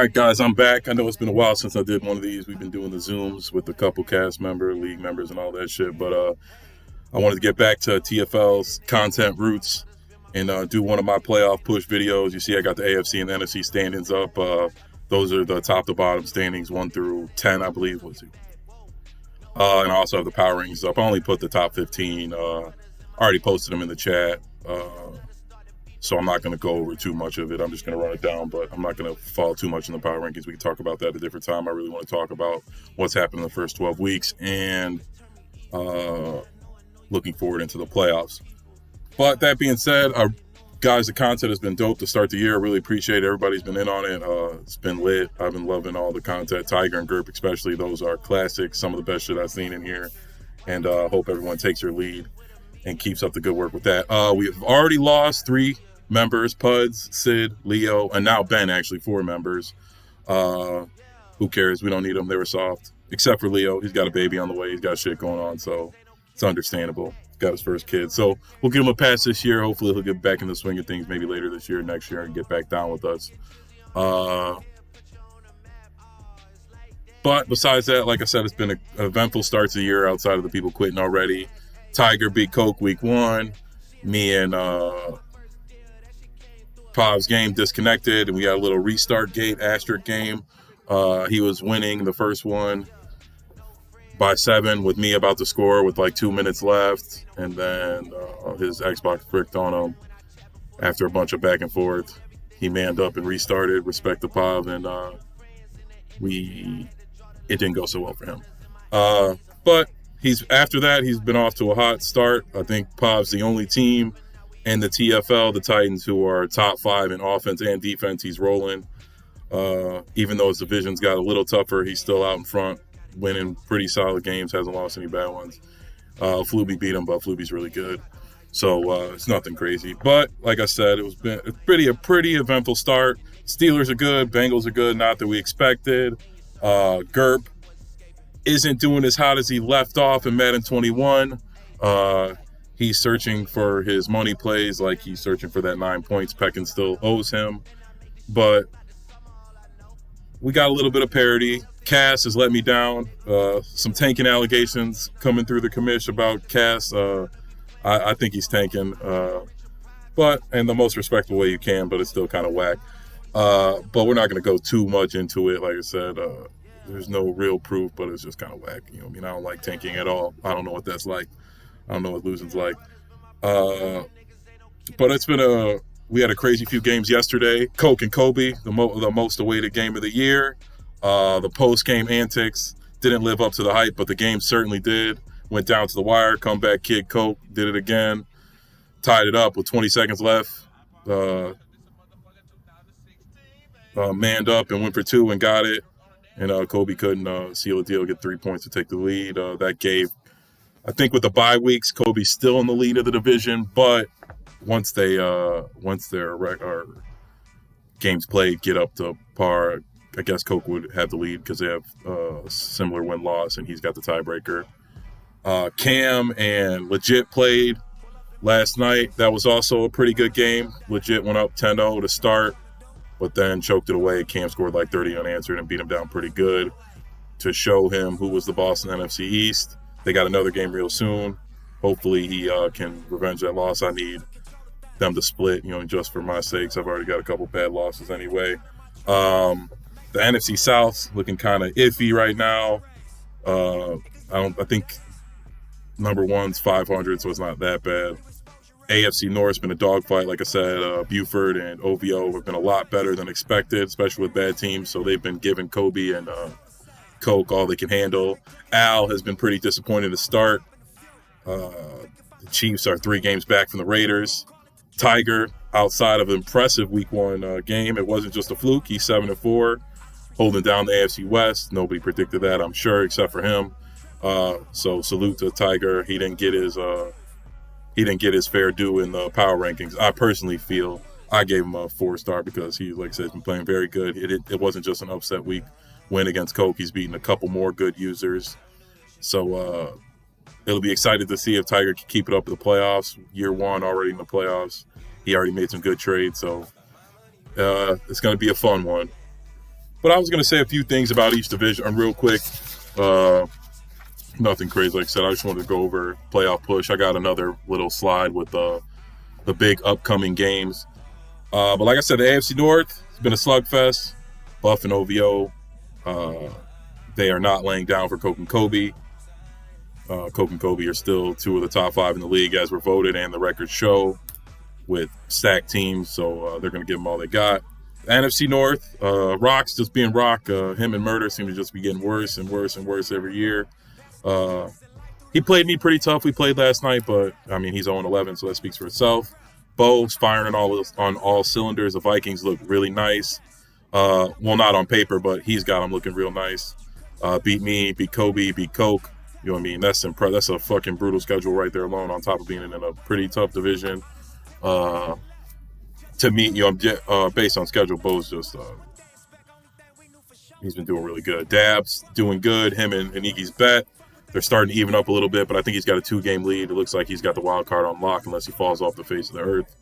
right, guys, I'm back. I know it's been a while since I did one of these. We've been doing the Zooms with a couple cast league members and all that shit. But I wanted to get back to TFL's content roots and do one of my playoff push videos. You see I got the AFC and the NFC standings up. Those are the top to bottom standings, 1 through 10, I believe. And I also have the power rankings up. I only put the top 15. I already posted them in the chat. So I'm not going to go over too much of it. I'm just going to run it down, but I'm not going to fall too much in the power rankings. We can talk about that at a different time. I really want to talk about what's happened in the first 12 weeks and looking forward into the playoffs. But that being said, guys, the content has been dope to start the year. I really appreciate it. Everybody's been in on it. It's been lit. I've been loving all the content. Tiger and Gerp especially. Those are classics. Some of the best shit I've seen in here. And hope everyone takes your lead and keeps up the good work with that. We've already lost 3 members: Puds, Sid, Leo, and now Ben, actually 4 members. Who cares? We don't need them. They were soft. Except for Leo. He's got a baby on the way. He's got shit going on, so it's understandable. He's got his first kid. So we'll give him a pass this year. Hopefully he'll get back in the swing of things maybe later this year, next year, and get back down with us. But besides that, like I said, it's been an eventful start to the year outside of the people quitting already. Tiger beat Coke week 1. Me and Pav's game disconnected, and we got a little restart gate asterisk game. He was winning the first one by 7 with me about to score with like 2 minutes left, and then his Xbox bricked on him after a bunch of back and forth. He manned up and restarted. Respect to Pav, and it didn't go so well for him. But after that, he's been off to a hot start. I think Pav's the only team in the TFL, the Titans, who are top 5 in offense and defense. He's rolling. Even though his division's got a little tougher, he's still out in front, winning pretty solid games, hasn't lost any bad ones. Fluby beat him, but Fluby's really good. So it's nothing crazy. But like I said, it's been a pretty eventful start. Steelers are good. Bengals are good, not that we expected. Gerp isn't doing as hot as he left off in Madden 21. He's searching for his money plays, like he's searching for that 9 points Peckin still owes him. But we got a little bit of parity. Cass has let me down. Some tanking allegations coming through the commish about Cass. I think he's tanking, but in the most respectful way you can, but it's still kind of whack. But we're not going to go too much into it. Like I said, there's no real proof, but it's just kind of whack. You know what I mean? I don't like tanking at all. I don't know what that's like. I don't know what losing's like. But we had a crazy few games yesterday. Coke and Kobe, the most awaited game of the year. The post-game antics didn't live up to the hype, but the game certainly did. Went down to the wire. Comeback kid Coke did it again. Tied it up with 20 seconds left. Manned up and went for 2 and got it. And Kobe couldn't seal the deal, get 3 points to take the lead. That gave, I think with the bye weeks, Kobe's still in the lead of the division, but once their games played get up to par, I guess Coke would have the lead because they have a similar win-loss, and he's got the tiebreaker. Cam and Legit played last night. That was also a pretty good game. Legit went up 10-0 to start, but then choked it away. Cam scored like 30 unanswered and beat him down pretty good to show him who was the boss in the NFC East. They got another game real soon. Hopefully he can revenge that loss. I need them to split, just for my sakes. I've already got a couple bad losses anyway. The NFC South looking kind of iffy right now. I think number 1's 500, so it's not that bad. AFC North's been a dogfight. Like I said, Buford and OVO have been a lot better than expected, especially with bad teams. So they've been giving Kobe and Coke all they can handle. Al has been pretty disappointed to start. The Chiefs are 3 games back from the Raiders. Tiger, outside of an impressive Week 1 game, it wasn't just a fluke. He's 7-4, holding down the AFC West. Nobody predicted that, I'm sure, except for him. So salute to Tiger. He didn't get his fair due in the power rankings. I personally feel I gave him a 4-star because he, like I said, has been playing very good. It wasn't just an upset week win against Coke. He's beaten a couple more good users. So it'll be excited to see if Tiger can keep it up in the playoffs. Year 1 already in the playoffs. He already made some good trades, so it's going to be a fun one. But I was going to say a few things about each division real quick. Nothing crazy, like I said. I just wanted to go over playoff push. I got another little slide with the big upcoming games. But like I said, the AFC North has been a slugfest. Buff and OVO, they are not laying down for Coke and Kobe. Coke and Kobe are still two of the top 5 in the league as were voted, and the records show with stacked teams. So they're going to give them all they got. The NFC North, Rock's just being Rock. Him and Murder seem to just be getting worse and worse and worse every year. He played me pretty tough. We played last night, but I mean, he's 0-11, so that speaks for itself. Bo's firing on all cylinders. The Vikings look really nice. Well, not on paper, but he's got them looking real nice. Beat me, beat Kobe, beat Coke. You know what I mean? That's a fucking brutal schedule right there alone, on top of being in a pretty tough division. To me, based on schedule, Bo's just he's been doing really good. Dab's doing good. Him and Iggy's bet. They're starting to even up a little bbit, but I think he's got a 2-game lead. It looks like he's got the wild card on lock unless he falls off the face of the earth.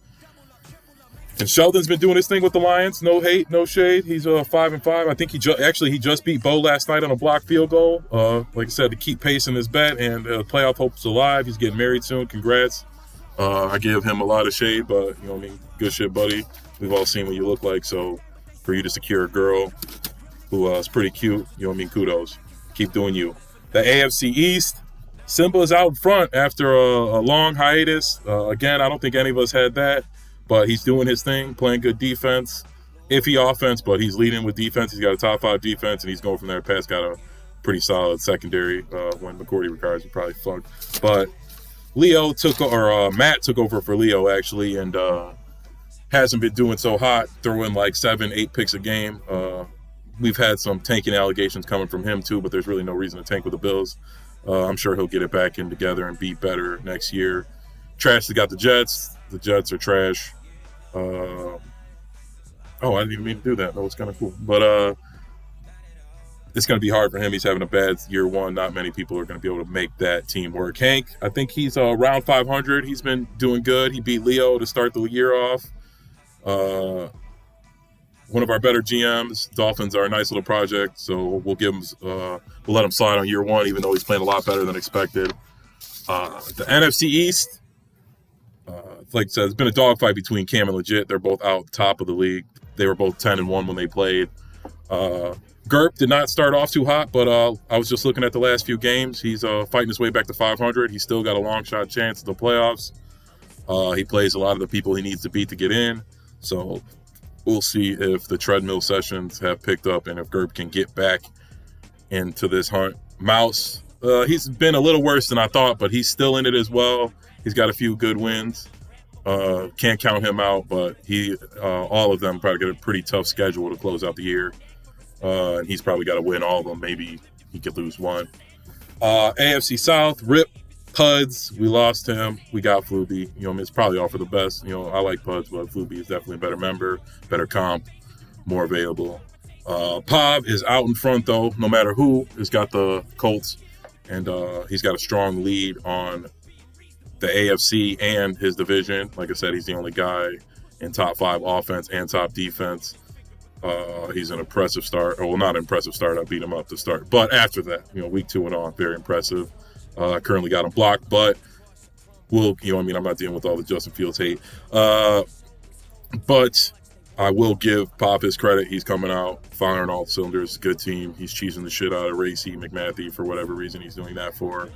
And Sheldon's been doing his thing with the Lions. No hate, no shade. He's 5-5. I think he just beat Bo last night on a blocked field goal. Like I said, to keep pace in his bet, and playoff hopes alive. He's getting married soon. Congrats. I give him a lot of shade, but you know what I mean. Good shit, buddy. We've all seen what you look like. So for you to secure a girl who is pretty cute, you know what I mean. Kudos. Keep doing you. The AFC East, Simba is out front after a long hiatus. Again, I don't think any of us had that, but he's doing his thing, playing good defense, iffy offense, but he's leading with defense. He's got a top 5 defense, and he's going from there. Pat's got a pretty solid secondary. When McCourty retires, he probably fucked. But Matt took over for Leo, actually, and hasn't been doing so hot, throwing like 7-8 picks a game. We've had some tanking allegations coming from him too, but there's really no reason to tank with the Bills. I'm sure he'll get it back in together and be better next year. Trash has got the Jets. The Jets are trash. I didn't even mean to do that. That was kind of cool. But it's going to be hard for him. He's having a bad year one. Not many people are going to be able to make that team work. Hank, I think he's around 500. He's been doing good. He beat Leo to start the year off. One of our better GMs. Dolphins are a nice little project, so we'll let him slide on year one, even though he's playing a lot better than expected. The NFC East, like I said, it's been a dogfight between Cam and Legit. They're both out top of the league. They were both 10-1 when they played. Gerp did not start off too hot, but I was just looking at the last few games. He's fighting his way back to 500. He's still got a long shot chance at the playoffs. He plays a lot of the people he needs to beat to get in, so we'll see if the treadmill sessions have picked up and if Gerb can get back into this hunt. Mouse, he's been a little worse than I thought, but he's still in it as well. He's got a few good wins. Can't count him out, but all of them probably get a pretty tough schedule to close out the year. And he's probably got to win all of them. Maybe he could lose one. AFC South, Rip Puds, we lost him. We got Fluby. You know, it's probably all for the best. You know, I like Puds, but Fluby is definitely a better member, better comp, more available. Pav is out in front, though, no matter who has got the Colts. And he's got a strong lead on the AFC and his division. Like I said, he's the only guy in top 5 offense and top defense. He's an impressive start. Well, not impressive start. I beat him up to start. But after that, you know, week 2 and on, very impressive. Currently got him blocked, but I'm not dealing with all the Justin Fields hate. But I will give Pop his credit. He's coming out, firing all cylinders. Good team. He's cheesing the shit out of Racy McMathie for whatever reason he's doing that for.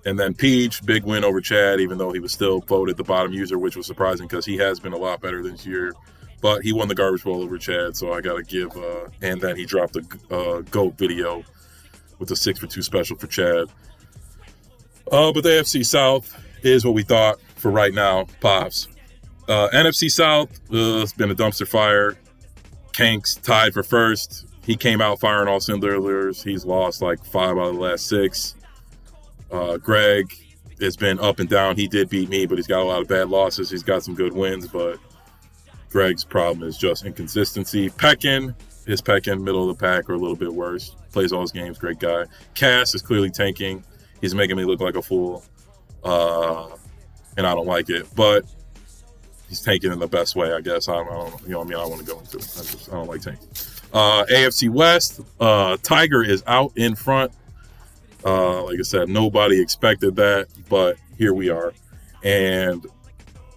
And then Peach, big win over Chad, even though he was still voted the bottom user, which was surprising because he has been a lot better this year. But he won the garbage bowl over Chad, so I got to give. And then he dropped a GOAT video with a 6-for-2 special for Chad. But the AFC South is what we thought for right now. Pops. NFC South, it's been a dumpster fire. Kank's tied for first. He came out firing all cylinders. He's lost like 5 out of the last 6. Greg has been up and down. He did beat me, but he's got a lot of bad losses. He's got some good wins, but Greg's problem is just inconsistency. Peckin, middle of the pack or a little bit worse. Plays all his games, great guy. Cass is clearly tanking. He's making me look like a fool. And I don't like it. But he's tanking in the best way, I guess. I don't you know, I mean, I don't want to go into it. I don't like tanking. AFC West, Tiger is out in front. Like I said, nobody expected that, but here we are. And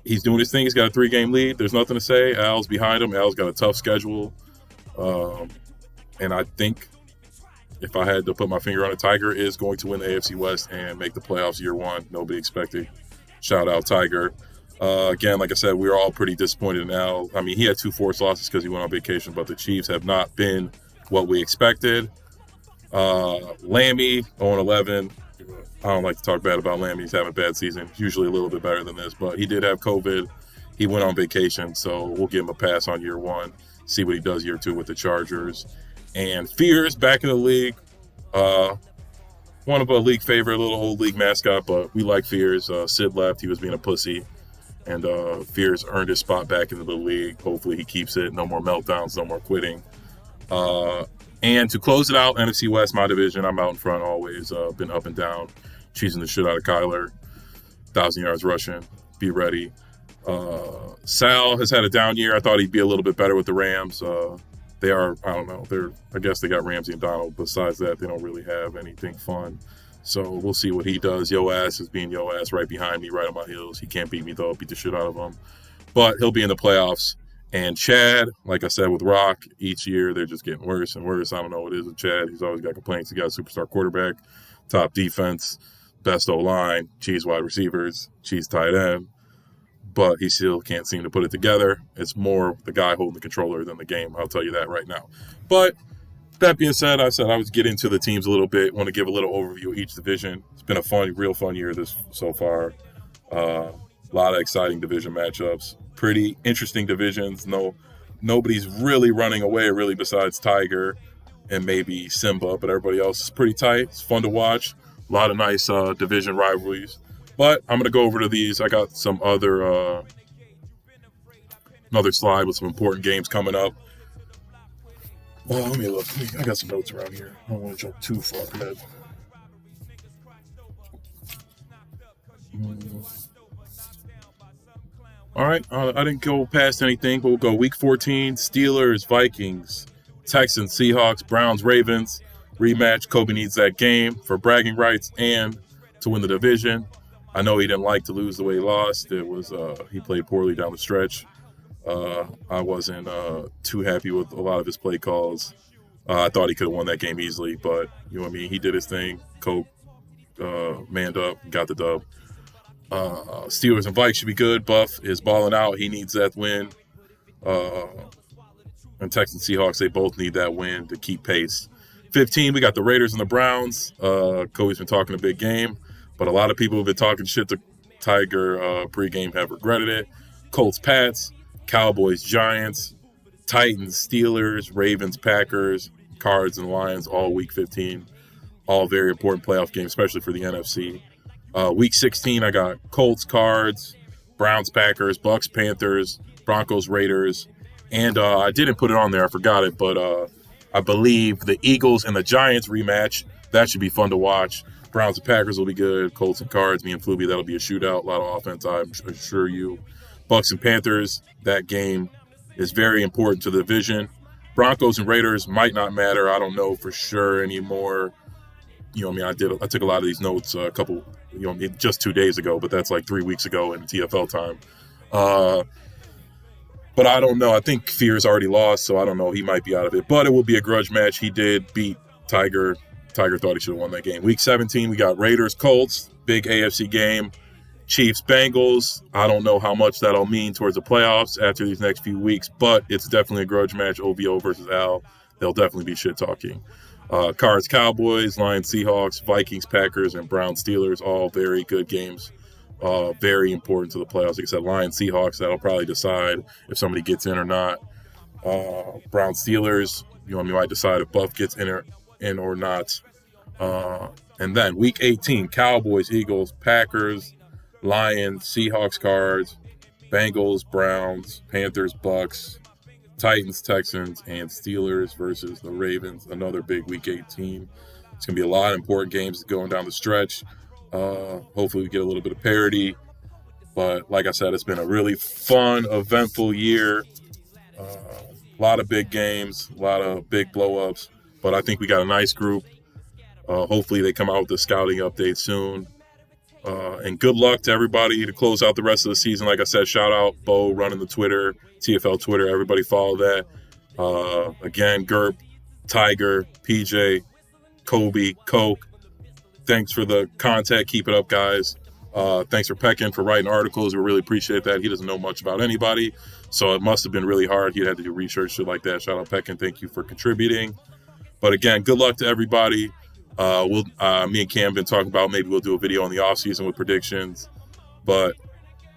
he's doing his thing. He's got a 3-game lead. There's nothing to say. Al's behind him. Al's got a tough schedule. And I think if I had to put my finger on it, Tiger is going to win the AFC West and make the playoffs year one. Nobody expected. Shout out Tiger. Again, like I said, we were all pretty disappointed in Al. I mean, he had 2 forced losses because he went on vacation, but the Chiefs have not been what we expected. Lammy, 0-11. I don't like to talk bad about Lammy. He's having a bad season. He's usually a little bit better than this, but he did have COVID. He went on vacation, so we'll give him a pass on year one. See what he does year 2 with the Chargers. And Fears back in the league. One of a league favorite, little old league mascot, but we like Fears. Sid left. He was being a pussy. And Fears earned his spot back into the league. Hopefully he keeps it. No more meltdowns, no more quitting. And to close it out, NFC West, my division, I'm out in front always. Been up and down, cheesing the shit out of Kyler. 1,000 yards rushing. Be ready. Sal has had a down year. I thought he'd be a little bit better with the Rams. They are, I don't know. I guess they got Ramsey and Donald. Besides that, they don't really have anything fun. So we'll see what he does. Yo ass is being yo ass right behind me, right on my heels. He can't beat me, though. I'll beat the shit out of him. But he'll be in the playoffs. And Chad, like I said with Rock, each year they're just getting worse and worse. I don't know what it is with Chad. He's always got complaints. He got a superstar quarterback, top defense, best O-line, cheese wide receivers, cheese tight end. But he still can't seem to put it together. It's more the guy holding the controller than the game. I'll tell you that right now. But that being said, I said I would get into the teams a little bit. Want to give a little overview of each division. It's been a real fun year this so far. A lot of exciting division matchups. Pretty interesting divisions. Nobody's really running away, really, besides Tiger and maybe Simba. But everybody else is pretty tight. It's fun to watch. A lot of nice division rivalries. But I'm going to go over to these. I got some another slide with some important games coming up. Well, let me look. I got some notes around here. I don't want to jump too far ahead. All right. I didn't go past anything, but we'll go Week 14, Steelers, Vikings, Texans, Seahawks, Browns, Ravens. Rematch. Kobe needs that game for bragging rights and to win the division. I know he didn't like to lose the way he lost. It was he played poorly down the stretch. I wasn't too happy with a lot of his play calls. I thought he could have won that game easily, but you know what I mean? He did his thing. Cope manned up, got the dub. Steelers and Vikes should be good. Buff is balling out. He needs that win. And Texans Seahawks, they both need that win to keep pace. 15, we got the Raiders and the Browns. Kobe's been talking a big game. But a lot of people have been talking shit to Tiger pregame have regretted it. Colts, Pats, Cowboys, Giants, Titans, Steelers, Ravens, Packers, Cards, and Lions all Week 15. All very important playoff games, especially for the NFC. Week 16, I got Colts, Cards, Browns, Packers, Bucks, Panthers, Broncos, Raiders. And I didn't put it on there. I forgot it. But I believe the Eagles and the Giants rematch. That should be fun to watch. Browns and Packers will be good. Colts and Cards, me and Fluby, that'll be a shootout. A lot of offense, I assure you. Bucks and Panthers, that game is very important to the division. Broncos and Raiders might not matter. I don't know for sure anymore. You know, I mean, I took a lot of these notes just 2 days ago, but that's like 3 weeks ago in TFL time. But I don't know. I think Fear's already lost, so I don't know. He might be out of it. But it will be a grudge match. He did beat Tiger. Tiger thought he should have won that game. Week 17, we got Raiders, Colts, big AFC game. Chiefs, Bengals. I don't know how much that'll mean towards the playoffs after these next few weeks, but it's definitely a grudge match. OVO versus Al. They'll definitely be shit talking. Cards, Cowboys, Lions, Seahawks, Vikings, Packers, and Browns, Steelers. All very good games. Very important to the playoffs. Like I said, Lions, Seahawks. That'll probably decide if somebody gets in or not. Browns, Steelers. You know, I mean, might decide if Buff gets in or not. And then Week 18, Cowboys, Eagles, Packers, Lions, Seahawks, Cards, Bengals, Browns, Panthers, Bucks, Titans, Texans, and Steelers versus the Ravens. Another big Week 18. It's going to be a lot of important games going down the stretch. Hopefully we get a little bit of parity. But like I said, it's been a really fun, eventful year. A lot of big games, a lot of big blow-ups. But I think we got a nice group. Hopefully they come out with a scouting update soon. And good luck to everybody to close out the rest of the season. Like I said, shout out Bo running the Twitter, TFL Twitter. Everybody follow that. Again, Gerp, Tiger, PJ, Kobe, Coke. Thanks for the contact. Keep it up, guys. Thanks for Peckin for writing articles. We really appreciate that. He doesn't know much about anybody, so it must have been really hard. He had to do research, shit like that. Shout out Peckin. Thank you for contributing. But again, good luck to everybody. Me and Cam been talking about maybe we'll do a video in the off season with predictions. But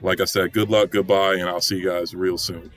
like I said, good luck, goodbye, and I'll see you guys real soon.